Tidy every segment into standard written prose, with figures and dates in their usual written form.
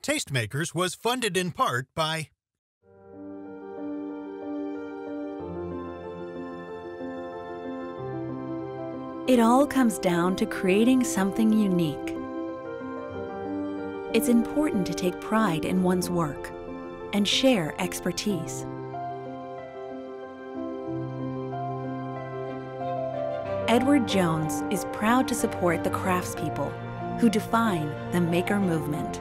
tasteMAKERS was funded in part by It all comes down to creating something unique. It's important to take pride in one's work and share expertise. Edward Jones is proud to support the craftspeople who define the maker movement.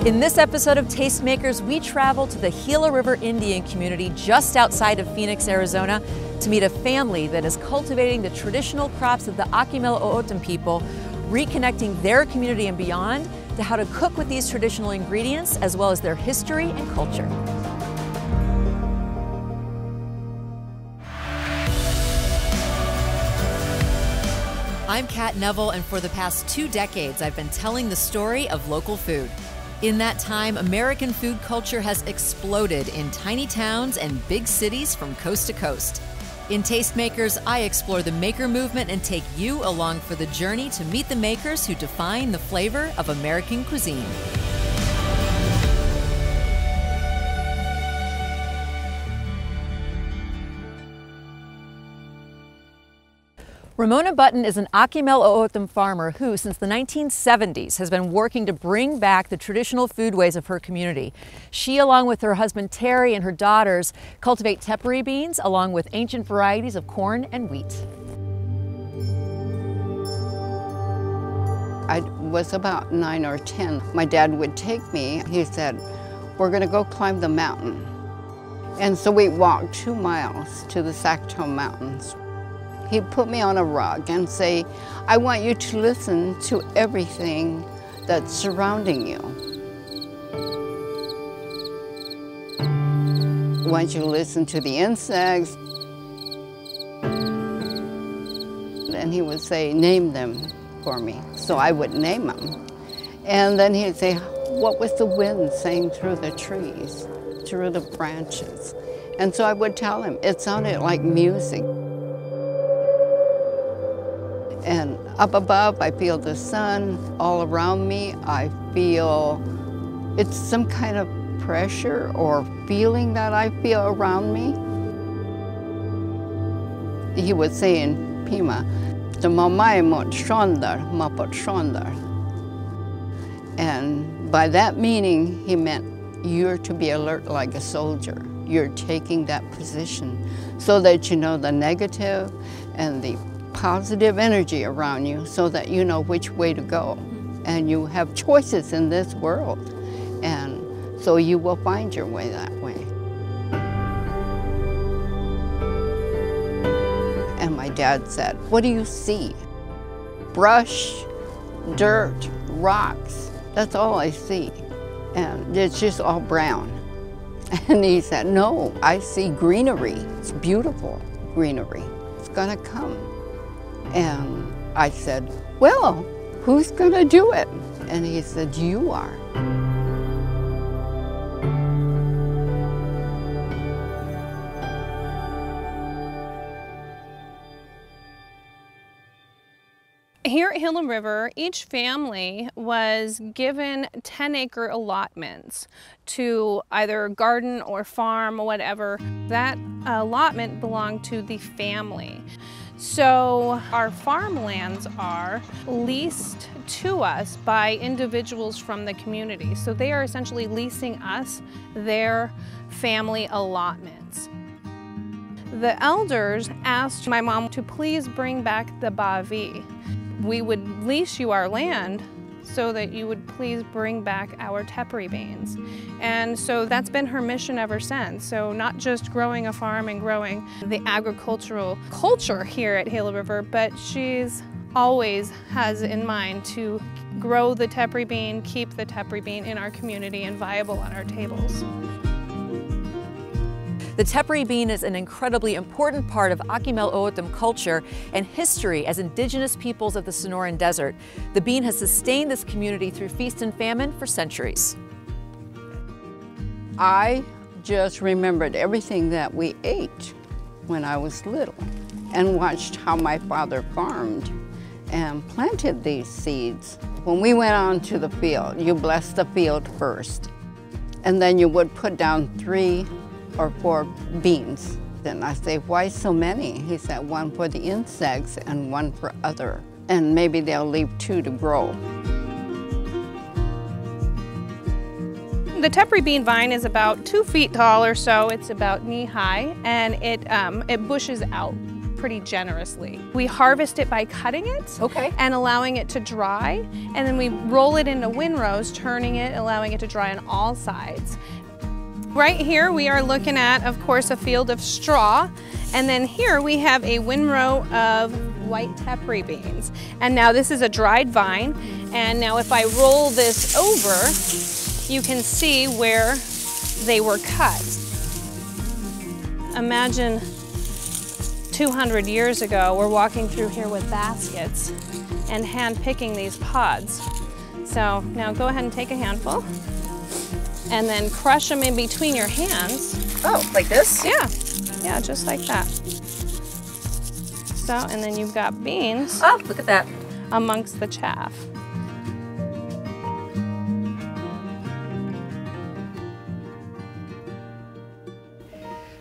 In this episode of tasteMAKERS, we travel to the Gila River Indian community just outside of Phoenix, Arizona, to meet a family that is cultivating the traditional crops of the Akimel O'odham people, reconnecting their community and beyond to how to cook with these traditional ingredients, as well as their history and culture. I'm Kat Neville, and for the past 2 decades, I've been telling the story of local food. In that time, American food culture has exploded in tiny towns and big cities from coast to coast. In tasteMAKERS, I explore the maker movement and take you along for the journey to meet the makers who define the flavor of American cuisine. Ramona Button is an Akimel O'odham farmer who, since the 1970s, has been working to bring back the traditional foodways of her community. She, along with her husband Terry and her daughters, cultivate tepary beans along with ancient varieties of corn and wheat. I was about 9 or 10. My dad would take me. He said, "We're going to go climb the mountain." And so we walked 2 miles to the Sacto Mountains. He'd put me on a rug and say, "I want you to listen to everything that's surrounding you. Once you listen to the insects," and he would say, "Name them for me." So I would name them. And then he'd say, "What was the wind saying through the trees, through the branches?" And so I would tell him. It sounded like music. And up above, I feel the sun. All around me, I feel it's some kind of pressure or feeling that I feel around me. He would say in Pima, and by that meaning, he meant you're to be alert like a soldier. You're taking that position so that you know the negative and the positive energy around you so that you know which way to go. And you have choices in this world. And so you will find your way that way. And my dad said, "What do you see?" "Brush, dirt, rocks. That's all I see. And it's just all brown." And he said, "No, I see greenery. It's beautiful greenery. It's gonna come." And I said, "Well, who's gonna do it?" And he said, "You are." Here at Gila River, each family was given 10-acre allotments to either garden or farm, whatever. That allotment belonged to the family. So our farmlands are leased to us by individuals from the community. So they are essentially leasing us their family allotments. The elders asked my mom to please bring back the bavi. We would lease you our land so that you would please bring back our tepary beans. And so that's been her mission ever since. So not just growing a farm and growing the agricultural culture here at Gila River, but she's always has in mind to grow the tepary bean, keep the tepary bean in our community and viable on our tables. The tepary bean is an incredibly important part of Akimel O'odham culture and history as indigenous peoples of the Sonoran Desert. The bean has sustained this community through feast and famine for centuries. I just remembered everything that we ate. when I was little and watched how my father farmed and planted these seeds. When we went on to the field, you blessed the field first, and then you would put down 3 or 4 beans. Then I say, why so many? He said, 1 for the insects and 1 for other. And maybe they'll leave 2 to grow. The tepary bean vine is about 2 feet tall or so. It's about knee high, and it bushes out pretty generously. We harvest it by cutting it and allowing it to dry, and then we roll it into windrows, turning it, allowing it to dry on all sides. Right here we are looking at, of course, a field of straw, and then here we have a windrow of white tepary beans. And now this is a dried vine, and now if I roll this over, you can see where they were cut. Imagine 200 years ago, we're walking through here with baskets and hand picking these pods. So now go ahead and take a handful and then crush them in between your hands. Oh, like this? Yeah, just like that. So, and then you've got beans. Oh, look at that. Amongst the chaff.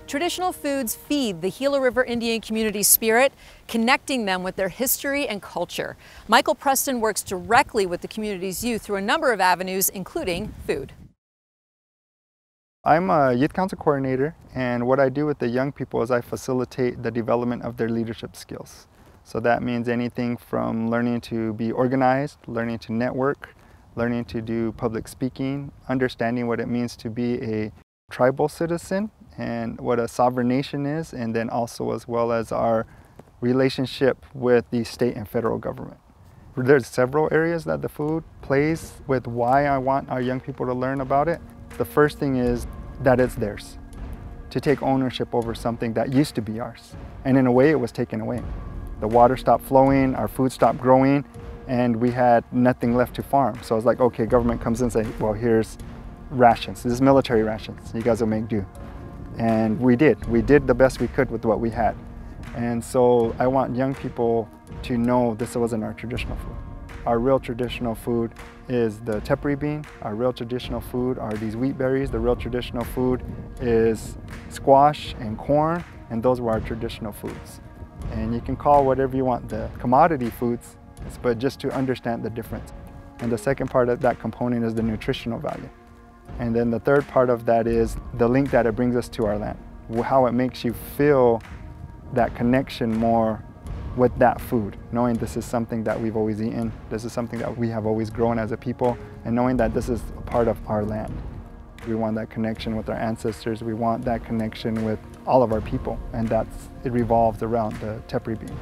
Traditional foods feed the Gila River Indian community spirit, connecting them with their history and culture. Michael Preston works directly with the community's youth through a number of avenues, including food. I'm a youth council coordinator, and what I do with the young people is I facilitate the development of their leadership skills. So that means anything from learning to be organized, learning to network, learning to do public speaking, understanding what it means to be a tribal citizen and what a sovereign nation is, and then also as well as our relationship with the state and federal government. There's several areas that the food plays with why I want our young people to learn about it. The first thing is that it's theirs, to take ownership over something that used to be ours. And in a way, it was taken away. The water stopped flowing, our food stopped growing, and we had nothing left to farm. So I was like, okay, government comes in and says, well, here's rations. This is military rations. You guys will make do. And we did. We did the best we could with what we had. And so I want young people to know this wasn't our traditional food. Our real traditional food is the tepary bean. Our real traditional food are these wheat berries. The real traditional food is squash and corn, and those were our traditional foods. And you can call whatever you want the commodity foods, but just to understand the difference. And the second part of that component is the nutritional value. And then the third part of that is the link that it brings us to our land, how it makes you feel that connection more with that food, knowing this is something that we've always eaten, this is something that we have always grown as a people, and knowing that this is a part of our land. We want that connection with our ancestors, we want that connection with all of our people, and it revolves around the tepary bean.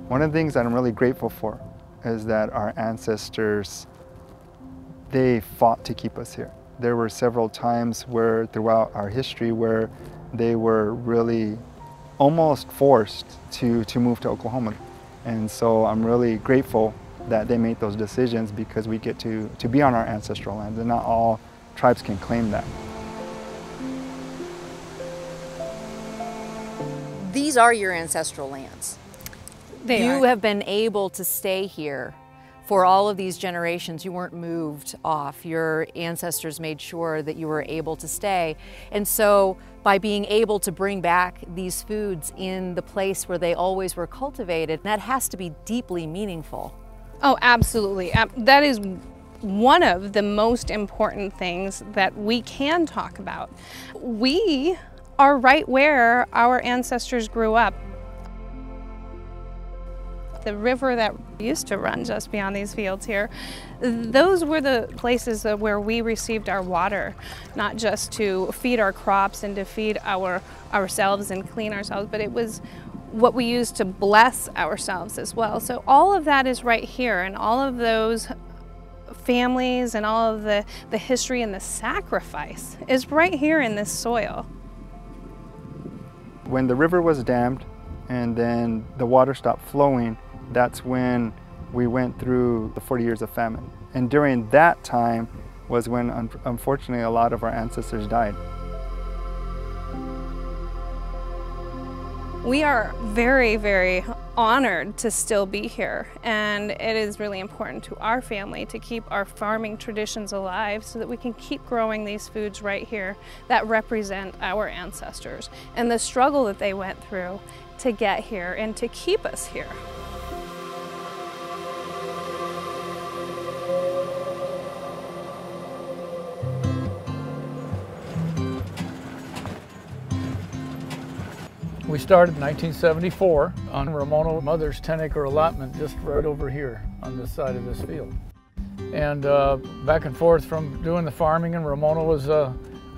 One of the things that I'm really grateful for is that our ancestors, they fought to keep us here. There were several times where throughout our history where they were really almost forced to move to Oklahoma. And so I'm really grateful that they made those decisions because we get to be on our ancestral lands, and not all tribes can claim that. These are your ancestral lands. You have been able to stay here for all of these generations. You weren't moved off. Your ancestors made sure that you were able to stay. And so by being able to bring back these foods in the place where they always were cultivated, that has to be deeply meaningful. Oh, absolutely. That is one of the most important things that we can talk about. We are right where our ancestors grew up. The river that used to run just beyond these fields here, those were the places where we received our water, not just to feed our crops and to feed ourselves and clean ourselves, but it was what we used to bless ourselves as well. So all of that is right here, and all of those families and all of the history and the sacrifice is right here in this soil. When the river was dammed and then the water stopped flowing, that's when we went through the 40 years of famine. And during that time, was when, unfortunately, a lot of our ancestors died. We are very, very honored to still be here, and it is really important to our family to keep our farming traditions alive so that we can keep growing these foods right here that represent our ancestors and the struggle that they went through to get here and to keep us here. We started in 1974 on Ramona Mother's 10-acre allotment just right over here on this side of this field. And back and forth from doing the farming, and Ramona was a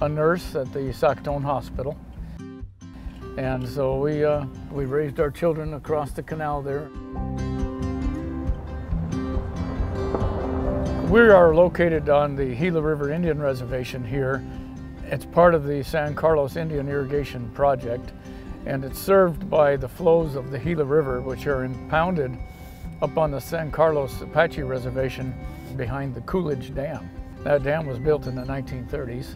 nurse at the Saskatoon Hospital. And so we raised our children across the canal there. We are located on the Gila River Indian Reservation here. It's part of the San Carlos Indian Irrigation Project, and it's served by the flows of the Gila River, which are impounded up on the San Carlos Apache Reservation behind the Coolidge Dam. That dam was built in the 1930s.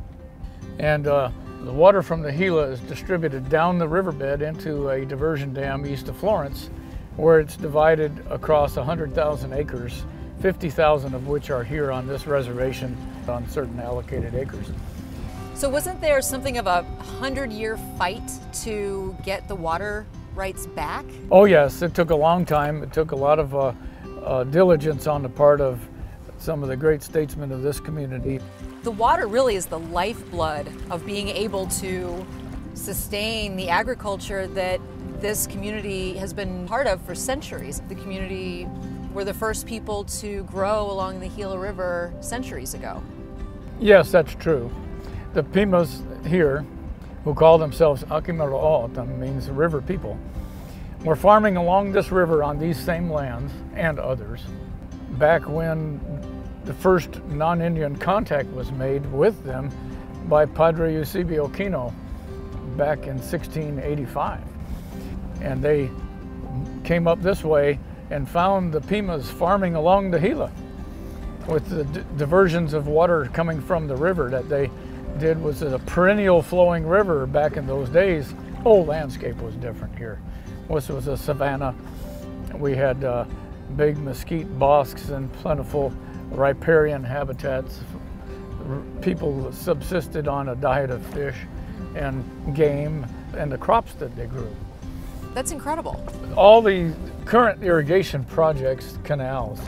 And the water from the Gila is distributed down the riverbed into a diversion dam east of Florence, where it's divided across 100,000 acres, 50,000 of which are here on this reservation on certain allocated acres. So wasn't there something of a 100-year fight to get the water rights back? Oh yes, it took a long time. It took a lot of diligence on the part of some of the great statesmen of this community. The water really is the lifeblood of being able to sustain the agriculture that this community has been part of for centuries. The community were the first people to grow along the Gila River centuries ago. Yes, that's true. The Pimas here, who call themselves Akimel O'odham, means river people, were farming along this river on these same lands and others back when the first non-Indian contact was made with them by Padre Eusebio Kino back in 1685. And they came up this way and found the Pimas farming along the Gila with the diversions of water coming from the river that they did. Was a perennial flowing river back in those days. Whole landscape was different here. This was a savanna. We had big mesquite bosques and plentiful riparian habitats. People subsisted on a diet of fish and game and the crops that they grew. That's incredible. All the current irrigation projects, canals,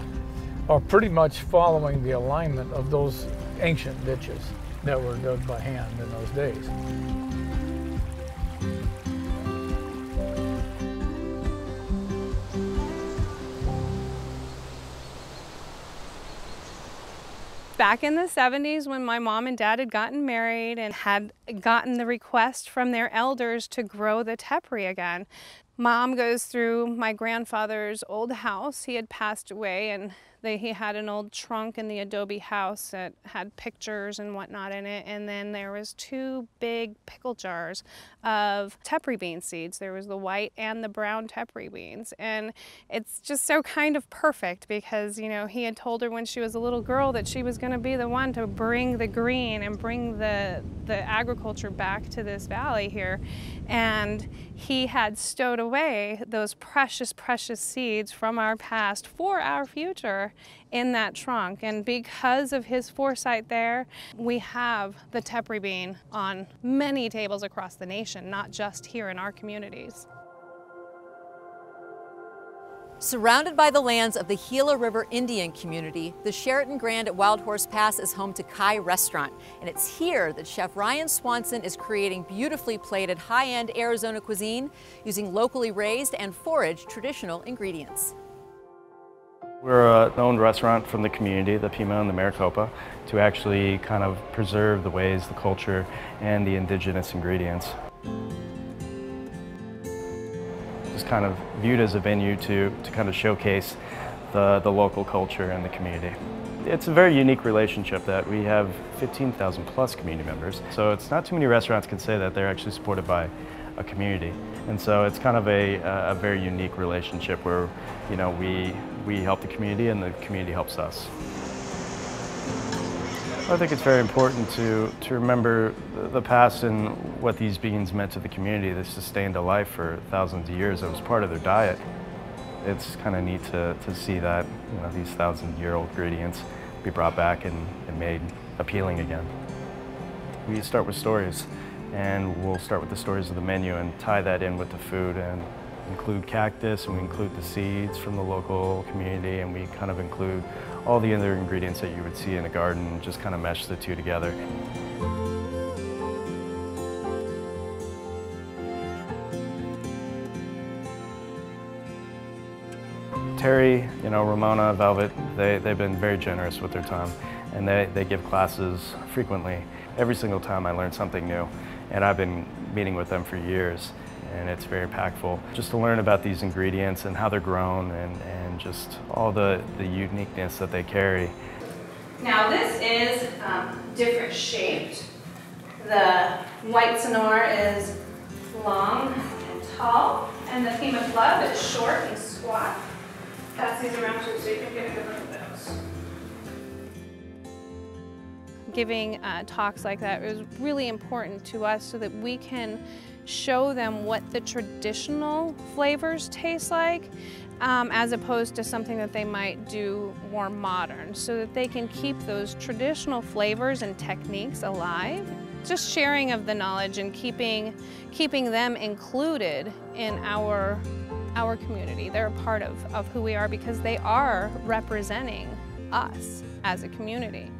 are pretty much following the alignment of those ancient ditches that were dug by hand in those days. Back in the 70s, when my mom and dad had gotten married and had gotten the request from their elders to grow the tepary again, Mom goes through my grandfather's old house. He had passed away, and he had an old trunk in the adobe house that had pictures and whatnot in it, and then there was 2 big pickle jars of tepary bean seeds. There was the white and the brown tepary beans, and it's just so kind of perfect because, you know, he had told her when she was a little girl that she was going to be the one to bring the green and bring the agriculture back to this valley here, and he had stowed away those precious, precious seeds from our past for our future in that trunk. And because of his foresight there, we have the tepary bean on many tables across the nation, not just here in our communities. Surrounded by the lands of the Gila River Indian community, the Sheraton Grand at Wild Horse Pass is home to Kai Restaurant, and it's here that Chef Ryan Swanson is creating beautifully plated high-end Arizona cuisine using locally raised and foraged traditional ingredients. We're an owned restaurant from the community, the Pima and the Maricopa, to actually kind of preserve the ways, the culture, and the indigenous ingredients. It's kind of viewed as a venue to kind of showcase the local culture and the community. It's a very unique relationship that we have 15,000 plus community members. So it's not too many restaurants can say that they're actually supported by a community. And so it's kind of a very unique relationship where, you know, we help the community and the community helps us. I think it's very important to remember the past and what these beans meant to the community. They sustained a life for thousands of years. It was part of their diet. It's kind of neat to see that, you know, these thousand-year-old ingredients be brought back and made appealing again. We start with stories, and we'll start with the stories of the menu and tie that in with the food and include cactus, and we include the seeds from the local community, and we kind of include all the other ingredients that you would see in a garden and just kind of mesh the two together. Terry, you know, Ramona, Velvet, they've been very generous with their time, and they give classes frequently. Every single time I learn something new, and I've been meeting with them for years, and it's very impactful just to learn about these ingredients and how they're grown and just all the uniqueness that they carry. Now this is different shaped. The white Sonora is long and tall, and the Pima Club is short and squat. Pass these around too so you can get a good look at those. Giving talks like that is really important to us so that we can show them what the traditional flavors taste like as opposed to something that they might do more modern, so that they can keep those traditional flavors and techniques alive. Just sharing of the knowledge and keeping them included in our community. They're a part of who we are because they are representing us as a community.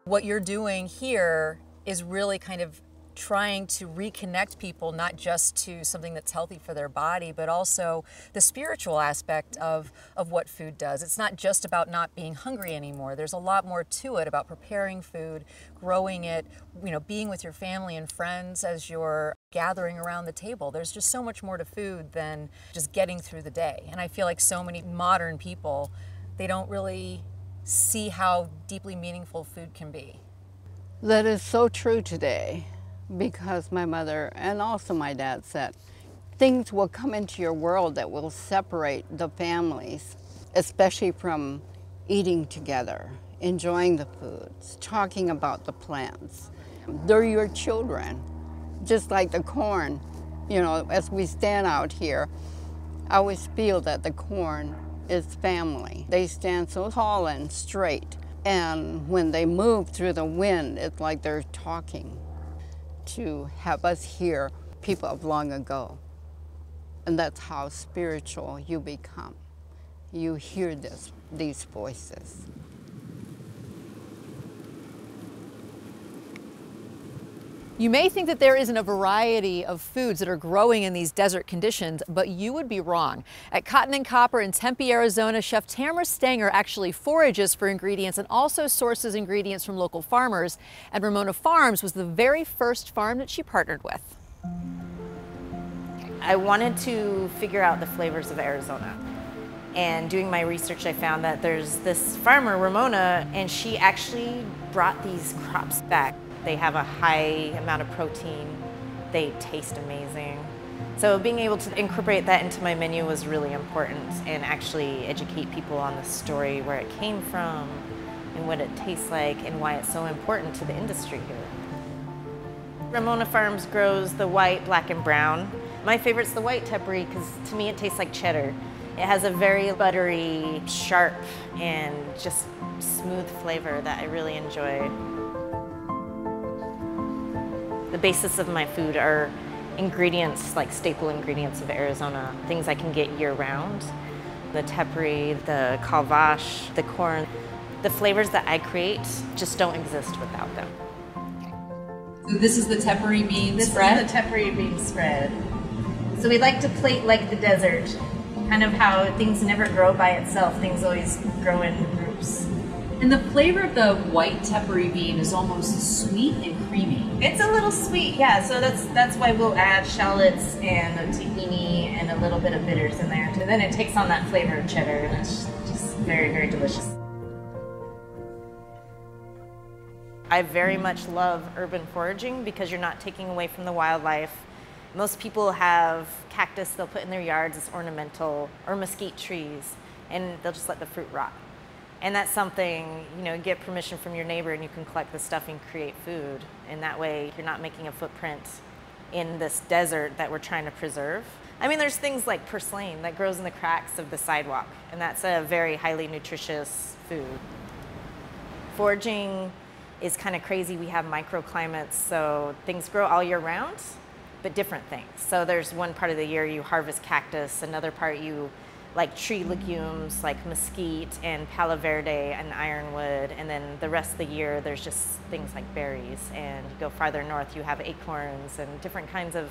What you're doing here is really kind of trying to reconnect people not just to something that's healthy for their body, but also the spiritual aspect of what food does. It's not just about not being hungry anymore. There's a lot more to it about preparing food, growing it, you know, being with your family and friends as you're gathering around the table. There's just so much more to food than just getting through the day. And I feel like so many modern people, they don't really see how deeply meaningful food can be. That is so true today, because my mother and also my dad said, things will come into your world that will separate the families, especially from eating together, enjoying the foods, talking about the plants. They're your children, just like the corn. You know, as we stand out here, I always feel that the corn is family. They stand so tall and straight, and when they move through the wind, it's like they're talking. To have us hear people of long ago. And that's how spiritual you become. You hear these voices. You may think that there isn't a variety of foods that are growing in these desert conditions, but you would be wrong. At Cotton and Copper in Tempe, Arizona, Chef Tamara Stanger actually forages for ingredients and also sources ingredients from local farmers. And Ramona Farms was the very first farm that she partnered with. I wanted to figure out the flavors of Arizona. And doing my research, I found that there's this farmer, Ramona, and she actually brought these crops back. They have a high amount of protein. They taste amazing. So being able to incorporate that into my menu was really important, and actually educate people on the story, where it came from and what it tastes like and why it's so important to the industry here. Ramona Farms grows the white, black, and brown. My favorite's the white tepary because to me it tastes like cheddar. It has a very buttery, sharp, and just smooth flavor that I really enjoy. The basis of my food are ingredients, like staple ingredients of Arizona, things I can get year-round. The tepary, the calvache, the corn. The flavors that I create just don't exist without them. So this is the tepary bean spread? This is the tepary bean spread. So we like to plate like the desert, kind of how things never grow by itself, things always grow in groups. And the flavor of the white tepary bean is almost sweet and creamy. It's a little sweet, yeah, so that's why we'll add shallots and a tahini and a little bit of bitters in there. And then it takes on that flavor of cheddar, and it's just very, very delicious. I very much love urban foraging because you're not taking away from the wildlife. Most people have cactus they'll put in their yards as ornamental, or mesquite trees, and they'll just let the fruit rot. And that's something, you know, get permission from your neighbor and you can collect the stuff and create food. And that way you're not making a footprint in this desert that we're trying to preserve. I mean, there's things like purslane that grows in the cracks of the sidewalk, and that's a very highly nutritious food. Foraging is kind of crazy. We have microclimates, so things grow all year round, but different things. So there's one part of the year you harvest cactus, another part you like tree legumes like mesquite and palo verde and ironwood, and then the rest of the year there's just things like berries, and you go farther north you have acorns and different kinds of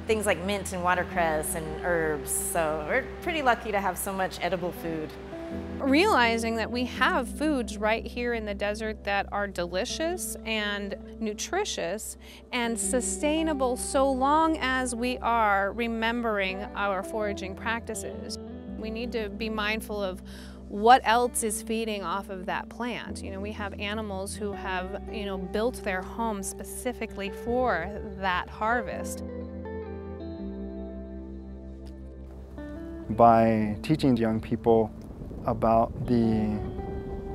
things like mint and watercress and herbs. So we're pretty lucky to have so much edible food. Realizing that we have foods right here in the desert that are delicious and nutritious and sustainable so long as we are remembering our foraging practices. We need to be mindful of what else is feeding off of that plant. You know, we have animals who have, you know, built their homes specifically for that harvest. By teaching young people about the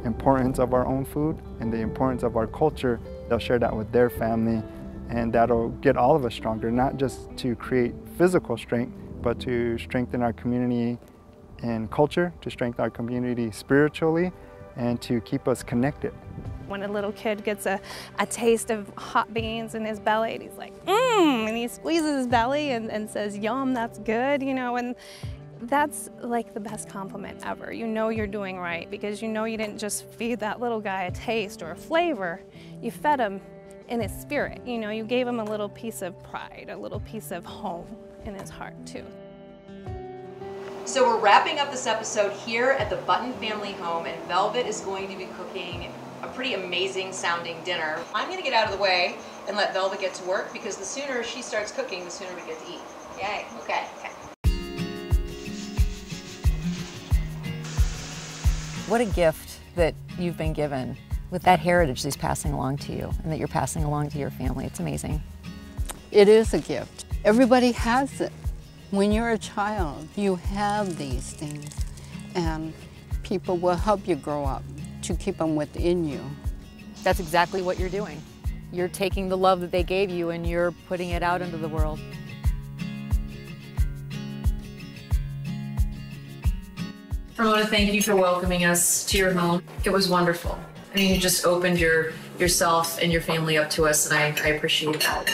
importance of our own food and the importance of our culture, they'll share that with their family, and that'll get all of us stronger, not just to create physical strength, but to strengthen our community and culture, to strengthen our community spiritually, and to keep us connected. When a little kid gets a taste of hot beans in his belly, and he's like, and he squeezes his belly and says, yum, that's good, you know, and that's like the best compliment ever. You know you're doing right because you know you didn't just feed that little guy a taste or a flavor, you fed him in his spirit. You know, you gave him a little piece of pride, a little piece of home in his heart too. So we're wrapping up this episode here at the Button family home, and Velvet is going to be cooking a pretty amazing sounding dinner. I'm gonna get out of the way and let Velvet get to work, because the sooner she starts cooking, the sooner we get to eat. Yay, okay. What a gift that you've been given with that heritage that he's passing along to you and that you're passing along to your family. It's amazing. It is a gift. Everybody has it. When you're a child, you have these things, and people will help you grow up to keep them within you. That's exactly what you're doing. You're taking the love that they gave you and you're putting it out into the world. Ramona, thank you for welcoming us to your home. It was wonderful. I mean, you just opened yourself and your family up to us, and I appreciate that.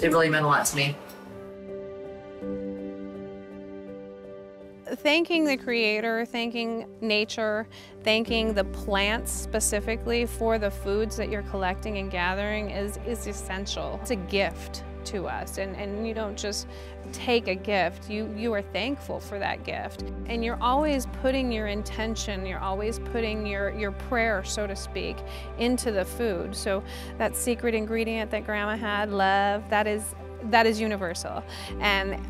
It really meant a lot to me. Thanking the Creator, thanking nature, thanking the plants specifically for the foods that you're collecting and gathering is essential. It's a gift to us, and you don't just take a gift, you are thankful for that gift. And you're always putting your intention, you're always putting your prayer, so to speak, into the food. So that secret ingredient that Grandma had, love, that is universal, and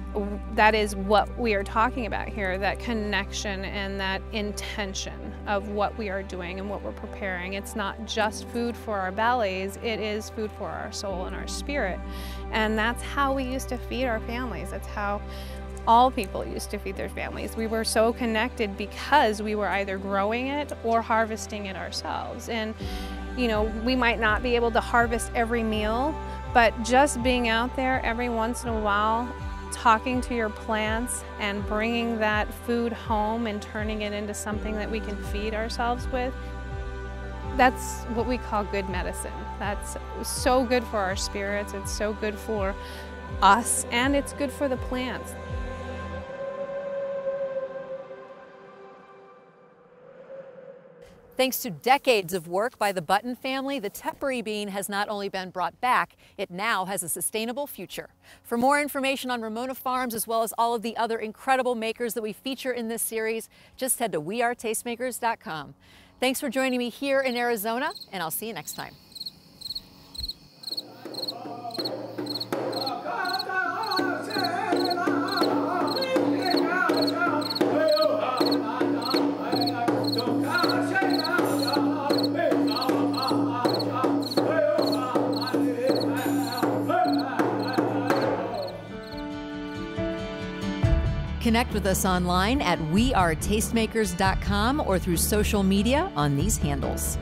that is what we are talking about here, that connection and that intention of what we are doing and what we're preparing. It's not just food for our bellies, it is food for our soul and our spirit. And that's how we used to feed our families. That's how all people used to feed their families. We were so connected because we were either growing it or harvesting it ourselves. And you know, we might not be able to harvest every meal, but just being out there every once in a while, talking to your plants and bringing that food home and turning it into something that we can feed ourselves with, that's what we call good medicine. That's so good for our spirits, it's so good for us, and it's good for the plants. Thanks to decades of work by the Button family, the tepary bean has not only been brought back, it now has a sustainable future. For more information on Ramona Farms, as well as all of the other incredible makers that we feature in this series, just head to wearetastemakers.com. Thanks for joining me here in Arizona, and I'll see you next time. Connect with us online at wearetastemakers.com or through social media on these handles.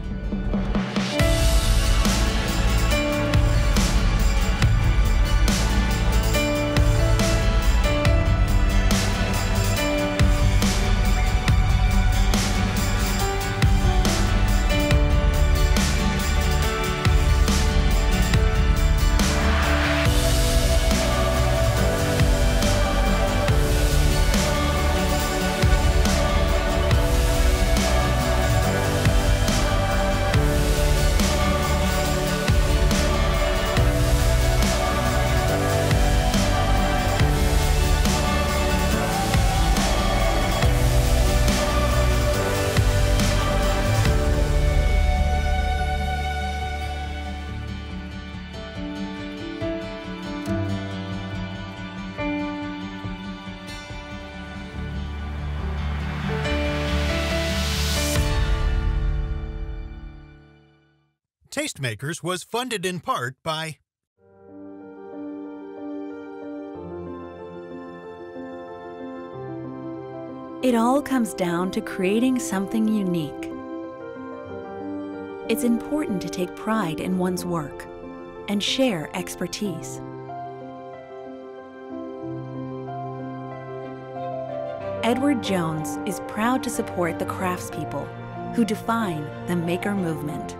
tasteMAKERS was funded in part by It all comes down to creating something unique. It's important to take pride in one's work and share expertise. Edward Jones is proud to support the craftspeople who define the maker movement.